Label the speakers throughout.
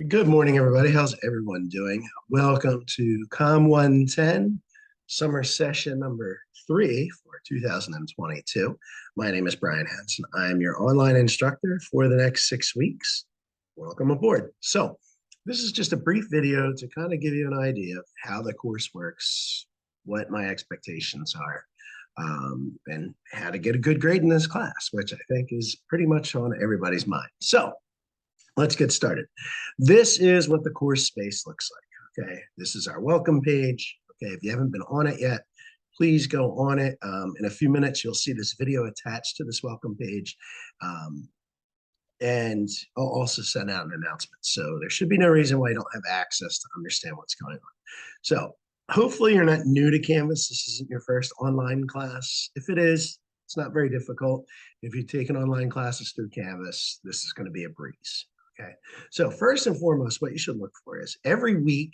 Speaker 1: Good morning, everybody. How's everyone doing? Welcome to COMM 110, summer session number 3 for 2022. My name is Brian Hanson. I'm your online instructor for the next 6 weeks. Welcome aboard. So, this is just a brief video to kind of give you an idea of how the course works, what my expectations are, and how to get a good grade in this class, which I think is pretty much on everybody's mind. So, let's get started. This is what the course space looks like. Okay, this is our welcome page. Okay, if you haven't been on it yet, please go on it. In a few minutes, you'll see this video attached to this welcome page. And I'll also send out an announcement. So there should be no reason why you don't have access to understand what's going on. So hopefully you're not new to Canvas. This isn't your first online class. If it is, it's not very difficult. If you've taken online classes through Canvas, this is going to be a breeze. Okay, so first and foremost, what you should look for is every week,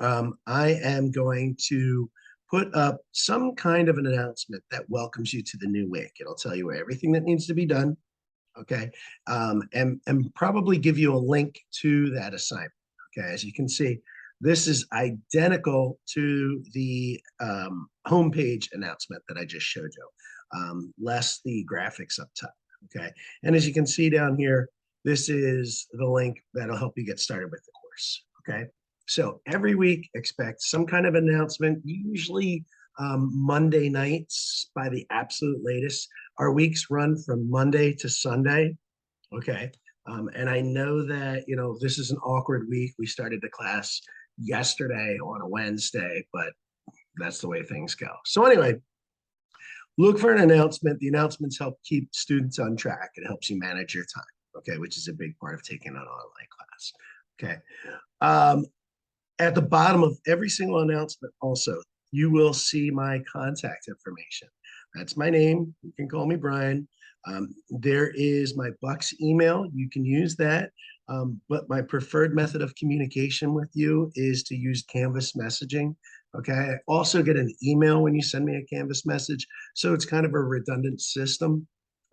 Speaker 1: I am going to put up some kind of an announcement that welcomes you to the new week. It'll tell you everything that needs to be done, okay, and probably give you a link to that assignment. Okay, as you can see, this is identical to the homepage announcement that I just showed you, less the graphics up top. Okay, and as you can see down here, this is the link that'll help you get started with the course. Okay, so every week expect some kind of announcement, usually Monday nights by the absolute latest. Our weeks run from Monday to Sunday. Okay, and I know that this is an awkward week. We started the class yesterday on a Wednesday, but that's the way things go. So anyway, look for an announcement. The announcements help keep students on track. It helps you manage your time. Okay, which is a big part of taking an online class. Okay. At the bottom of every single announcement, also, you will see my contact information. That's my name. You can call me Brian. There is my Bucks email. You can use that. But my preferred method of communication with you is to use Canvas messaging. Okay. I also get an email when you send me a Canvas message. So it's kind of a redundant system.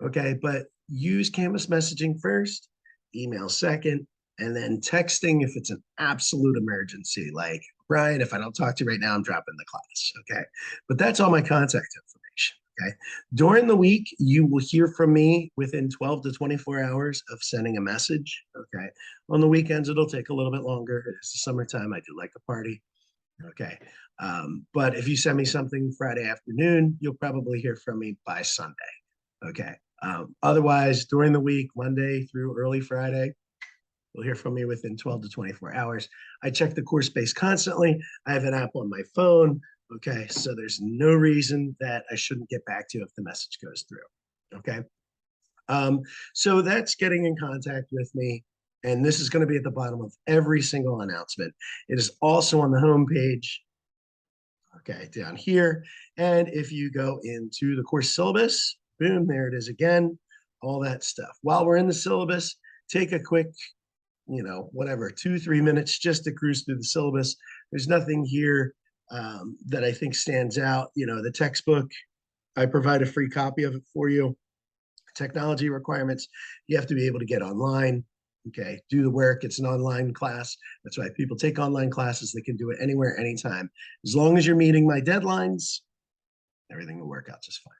Speaker 1: Okay. But use Canvas messaging first, email second, and then texting if it's an absolute emergency. Like, Brian, if I don't talk to you right now, I'm dropping the class. Okay. But that's all my contact information. Okay. During the week, you will hear from me within 12 to 24 hours of sending a message. Okay. On the weekends, it'll take a little bit longer. It's the summertime. I do like a party. Okay. But if you send me something Friday afternoon, you'll probably hear from me by Sunday. Okay. Otherwise, during the week, Monday through early Friday, you'll hear from me within 12 to 24 hours. I check the course space constantly. I have an app on my phone. Okay, so there's no reason that I shouldn't get back to you if the message goes through. Okay, so that's getting in contact with me. And this is going to be at the bottom of every single announcement. It is also on the home page. Okay, down here. And if you go into the course syllabus, boom, there it is again, all that stuff. While we're in the syllabus, take a quick, whatever, 2-3 minutes just to cruise through the syllabus. There's nothing here that I think stands out. The textbook, I provide a free copy of it for you. Technology requirements, you have to be able to get online. Okay, do the work. It's an online class. That's why people take online classes. They can do it anywhere, anytime. As long as you're meeting my deadlines, everything will work out just fine.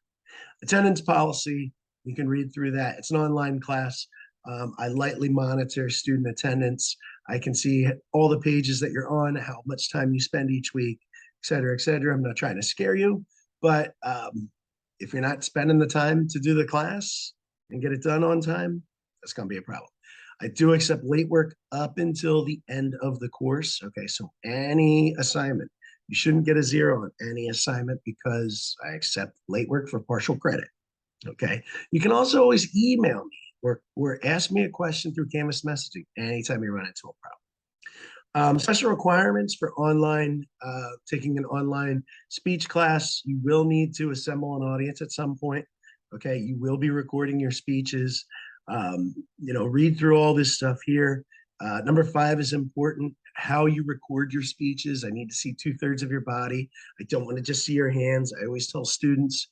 Speaker 1: Attendance policy, you can read through that. It's an online class. I lightly monitor student attendance. I can see all the pages that you're on, how much time you spend each week, et cetera, et cetera. I'm not trying to scare you, but if you're not spending the time to do the class and get it done on time, that's going to be a problem. I do accept late work up until the end of the course. Okay, so any assignment, you shouldn't get a 0 on any assignment because I accept late work for partial credit. Okay, you can also always email me or ask me a question through Canvas messaging anytime you run into a problem. Special requirements for online, taking an online speech class, you will need to assemble an audience at some point. Okay, you will be recording your speeches. Read through all this stuff here. Number 5 is important. How you record your speeches. I need to see 2/3 of your body. I don't want to just see your hands. I always tell students,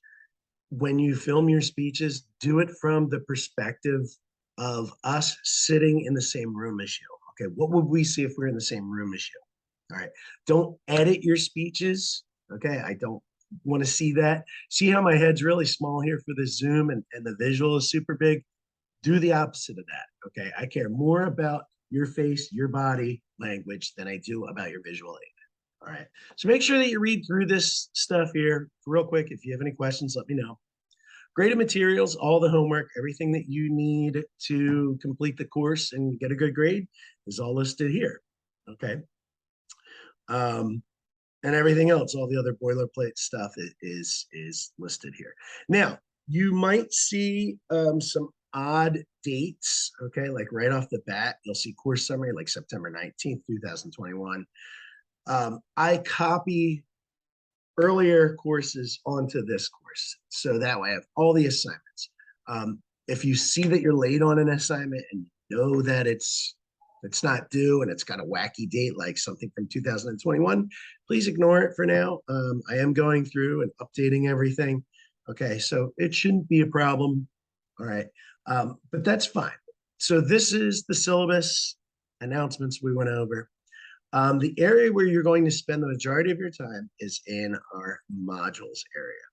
Speaker 1: when you film your speeches, do it from the perspective of us sitting in the same room as you. Okay, what would we see if we're in the same room as you? All right, don't edit your speeches. Okay, I don't want to see that. See how my head's really small here for the Zoom and the visual is super big? Do the opposite of that. Okay, I care more about your face, your body language than I do about your visual aid. All right, so make sure that you read through this stuff here real quick. If you have any questions, let me know. Graded materials, all the homework, everything that you need to complete the course and get a good grade is all listed here. Okay. Um, and everything else, all the other boilerplate stuff is listed here. Now, you might see some odd dates, okay? Like right off the bat, you'll see course summary like September 19th, 2021. I copy earlier courses onto this course. So that way I have all the assignments. If you see that you're late on an assignment and you know that it's not due and it's got a wacky date like something from 2021, please ignore it for now. I am going through and updating everything. Okay, so it shouldn't be a problem. All right, but that's fine. So this is the syllabus announcements we went over. The area where you're going to spend the majority of your time is in our modules area.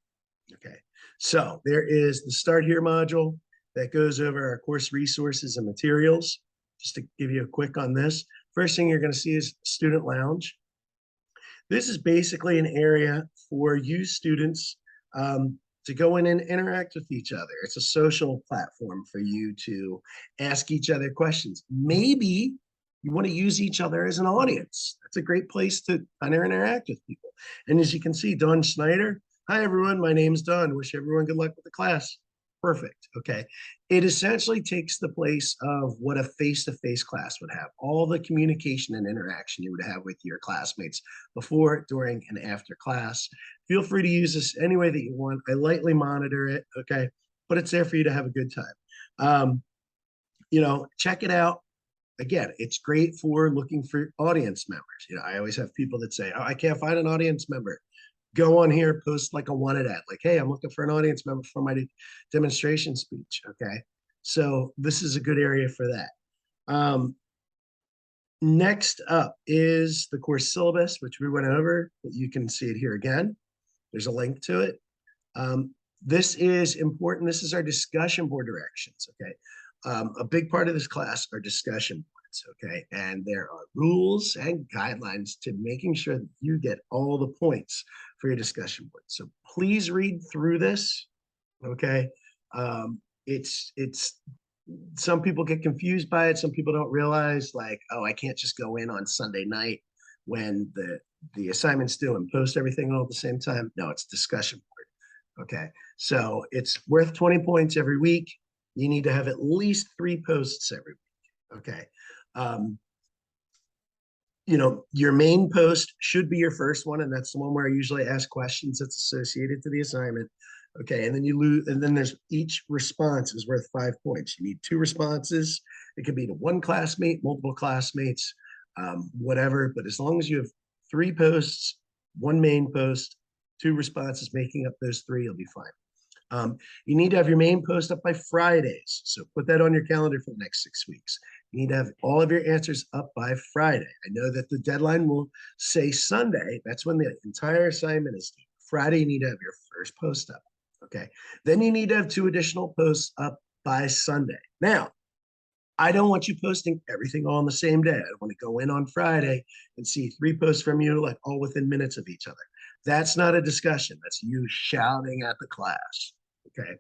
Speaker 1: Okay, so there is the Start Here module that goes over our course resources and materials. Just to give you a quick on this, first thing you're going to see is Student Lounge. This is basically an area for you students to go in and interact with each other. It's a social platform for you to ask each other questions. Maybe you want to use each other as an audience. That's a great place to kind of interact with people. And as you can see, Dawn Schneider. Hi, everyone. My name's Dawn. Wish everyone good luck with the class. Perfect. Okay. It essentially takes the place of what a face-to-face class would have. All the communication and interaction you would have with your classmates before, during, and after class. Feel free to use this any way that you want. I lightly monitor it. Okay. But it's there for you to have a good time. Check it out. Again, it's great for looking for audience members. I always have people that say, oh, I can't find an audience member. Go on here, post like a wanted ad, like, hey, I'm looking for an audience member for my demonstration speech. Okay, so this is a good area for that. Next up is the course syllabus, which we went over. You can see it here again. There's a link to it. This is important. This is our discussion board directions. Okay, a big part of this class are discussion boards. Okay, and there are rules and guidelines to making sure that you get all the points for your discussion board. So please read through this. Okay, it's some people get confused by it. Some people don't realize, like, oh, I can't just go in on Sunday night when the assignment's due and post everything all at the same time. No, it's discussion board. Okay, so it's worth 20 points every week. You need to have at least 3 posts every week. Okay. Your main post should be your first one, and that's the one where I usually ask questions that's associated to the assignment. Okay, and then you lose, and then there's each response is worth 5 points. You need 2 responses. It could be to one classmate, multiple classmates, whatever. But as long as you have 3 posts, 1 main post, 2 responses making up those 3, you'll be fine. You need to have your main post up by Fridays. So put that on your calendar for the next 6 weeks. You need to have all of your answers up by Friday. I know that the deadline will say Sunday. That's when the entire assignment is due. Friday, you need to have your first post up. Okay. Then you need to have 2 additional posts up by Sunday. Now, I don't want you posting everything all on the same day. I want to go in on Friday and see 3 posts from you, like all within minutes of each other. That's not a discussion. That's you shouting at the class. Okay.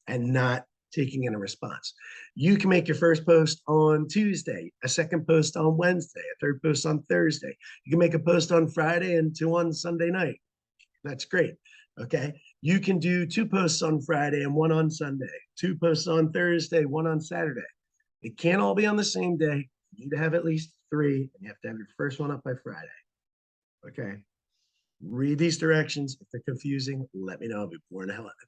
Speaker 1: And not taking in a response. You can make your first post on Tuesday, a second post on Wednesday, a 3rd post on Thursday. You can make a post on Friday and 2 on Sunday night. That's great. Okay. You can do 2 posts on Friday and 1 on Sunday, 2 posts on Thursday, 1 on Saturday. It can't all be on the same day. You need to have at least 3, and you have to have your first one up by Friday. Okay. Read these directions. If they're confusing, let me know. I'll be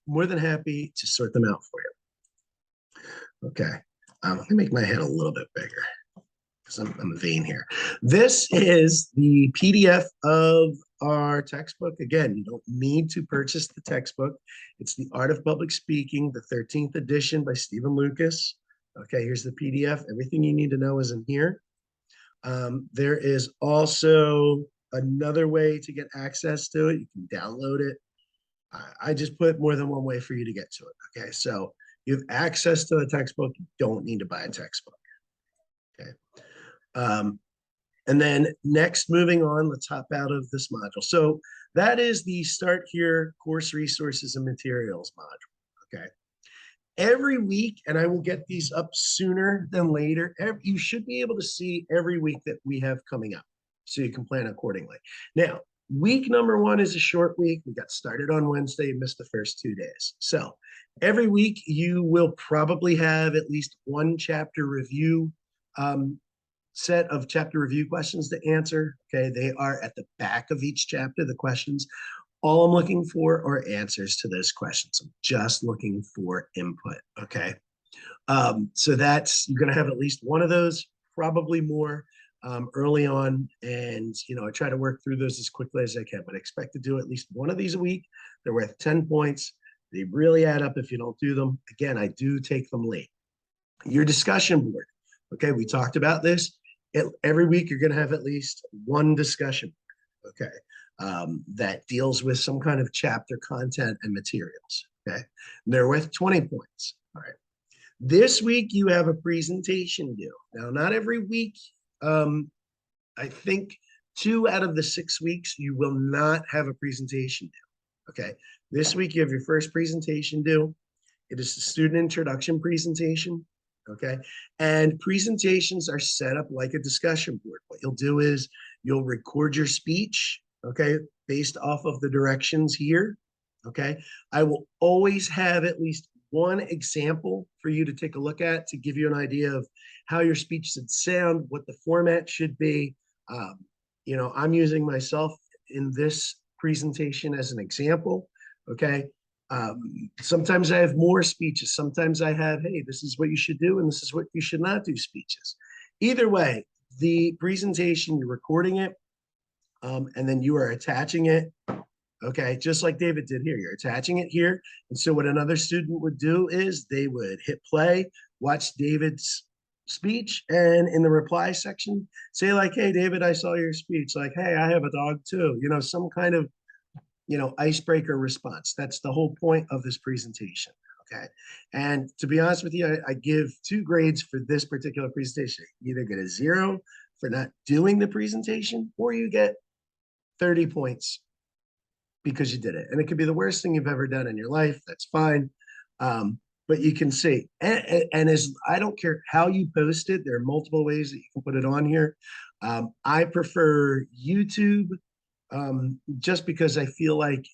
Speaker 1: more than happy to sort them out for you. Okay, let me make my head a little bit bigger because I'm vain here. This is the PDF of our textbook. Again, you don't need to purchase the textbook. It's The Art of Public Speaking, the 13th edition by Stephen Lucas. Okay, here's the PDF. Everything you need to know is in here. There is also another way to get access to it. You can download it. I just put more than one way for you to get to it. Okay, so you have access to the textbook. You don't need to buy a textbook. Okay. And then next, moving on, let's hop out of this module. So that is the Start Here course resources and materials module. Okay. Every week, and I will get these up sooner than later, you should be able to see every week that we have coming up so you can plan accordingly. Now, week number 1 is a short week. We got started on Wednesday, missed the first 2 days. So every week you will probably have at least one chapter review set of chapter review questions to answer. Okay, they are at the back of each chapter, the questions. All I'm looking for are answers to those questions. I'm just looking for input. Okay, so that's, you're going to have at least one of those, probably more early on. And I try to work through those as quickly as I can, but I expect to do at least one of these a week. They're worth 10 points. They really add up if you don't do them. Again, I do take them late. Your discussion board. Okay, we talked about this. Every week you're going to have at least one discussion, okay, that deals with some kind of chapter content and materials, okay? And they're worth 20 points, all right? This week you have a presentation due. Now, not every week. I think 2 out of the 6 weeks you will not have a presentation due, okay? This week you have your first presentation due. It is the student introduction presentation. Okay, and presentations are set up like a discussion board. What you'll do is you'll record your speech, okay, based off of the directions here. Okay, I will always have at least one example for you to take a look at to give you an idea of how your speech should sound, what the format should be. I'm using myself in this presentation as an example. Okay, sometimes I have more speeches. Sometimes I have, hey, this is what you should do and this is what you should not do speeches. Either way, the presentation, you're recording it, and then you are attaching it. Okay, just like David did here. You're attaching it here. And so what another student would do is they would hit play, watch David's speech, and in the reply section, say like, hey, David, I saw your speech. Like, hey, I have a dog too. Some kind of icebreaker response. That's the whole point of this presentation. Okay. And to be honest with you, I give 2 grades for this particular presentation. You either get a 0 for not doing the presentation, or you get 30 points because you did it. And it could be the worst thing you've ever done in your life. That's fine. But you can see, and as I don't care how you post it, there are multiple ways that you can put it on here. I prefer YouTube, just because I feel like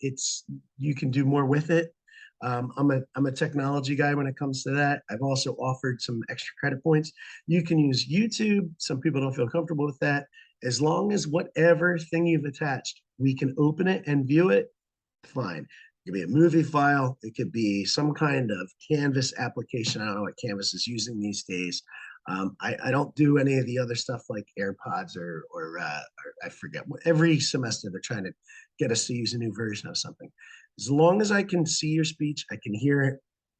Speaker 1: you can do more with it. I'm a technology guy when it comes to that. I've also offered some extra credit points. You can use YouTube. Some people don't feel comfortable with that. As long as whatever thing you've attached, we can open it and view it, fine. It could be a movie file. It could be some kind of Canvas application. I don't know what Canvas is using these days. I don't do any of the other stuff like AirPods or I forget. Every semester they're trying to get us to use a new version of something. As long as I can see your speech, I can hear it.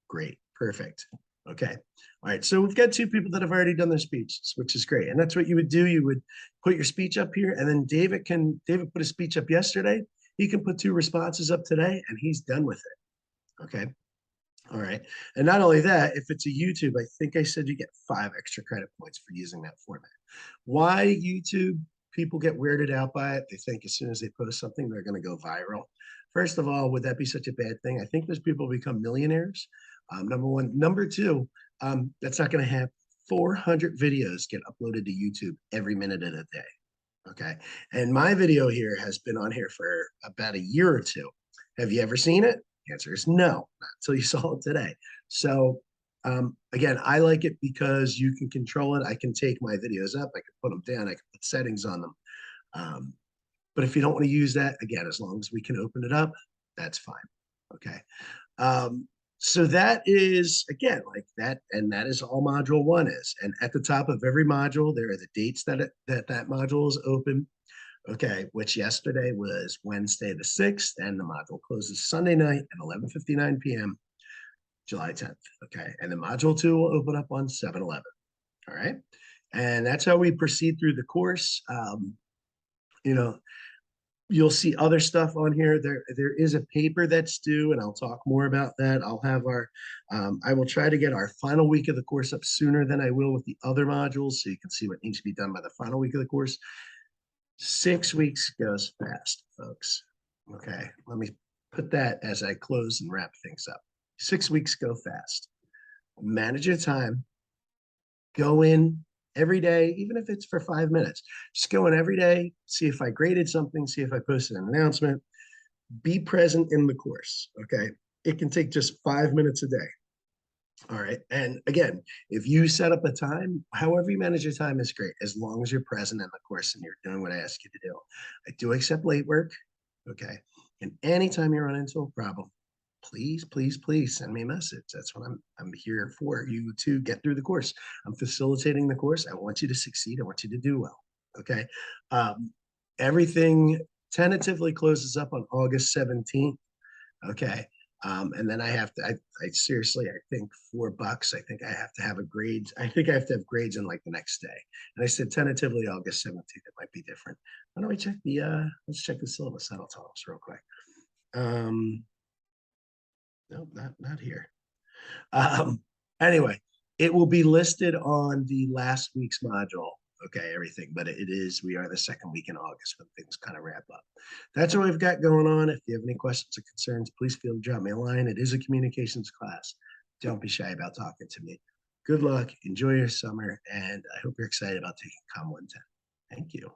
Speaker 1: Great, perfect. Okay. All right. So we've got 2 people that have already done their speeches, which is great. And that's what you would do. You would put your speech up here, and then David put a speech up yesterday. He can put 2 responses up today, and he's done with it. Okay. All right. And not only that, if it's a YouTube, I think I said you get 5 extra credit points for using that format. Why YouTube? People get weirded out by it. They think as soon as they post something, they're going to go viral. First of all, would that be such a bad thing? I think those people become millionaires. Number one. Number 2, that's not going to happen. 400 videos get uploaded to YouTube every minute of the day. Okay. And my video here has been on here for about a year or 2. Have you ever seen it? The answer is no, not until you saw it today. So again, I like it because you can control it. I can take my videos up, I can put them down, I can put settings on them. But if you don't want to use that, again, as long as we can open it up, that's fine. Okay. So that is, again, like that, and that is all module 1 is. And at the top of every module, there are the dates that that module is open. Okay, which yesterday was Wednesday the 6th, and the module closes Sunday night at 11:59 p.m., July 10th. Okay, and the module 2 will open up on 7/11. All right, And that's how we proceed through the course. You know, you'll see other stuff on here. There is a paper that's due, and I'll talk more about that. I will try to get our final week of the course up sooner than I will with the other modules, so you can see what needs to be done by the final week of the course. 6 weeks goes fast, folks. Okay, let me put that as I close and wrap things up. 6 weeks go fast. Manage your time. Go in every day, even if it's for 5 minutes. Just go in every day, see if I graded something, see if I posted an announcement. Be present in the course. Okay, it can take just 5 minutes a day. All right. And again, if you set up a time, however you manage your time is great, as long as you're present in the course and you're doing what I ask you to do. I do accept late work. Okay. And anytime you run into a problem, please, please, please send me a message. That's what I'm here for, you to get through the course. I'm facilitating the course. I want you to succeed. I want you to do well. Okay. Everything tentatively closes up on August 17th. Okay. And then I seriously, I think $4. I think I have to have a grade. I think I have to have grades in like the next day. And I said tentatively August 17th. It might be different. Why don't we check let's check the syllabus. That'll tell us real quick. No, not here. Anyway, it will be listed on the last week's module. Okay, everything, but we are the second week in August when things kind of wrap up. That's what we've got going on. If you have any questions or concerns, please feel to drop me a line. It is a communications class. Don't be shy about talking to me. Good luck, enjoy your summer, and I hope you're excited about taking COMM 110. Thank you.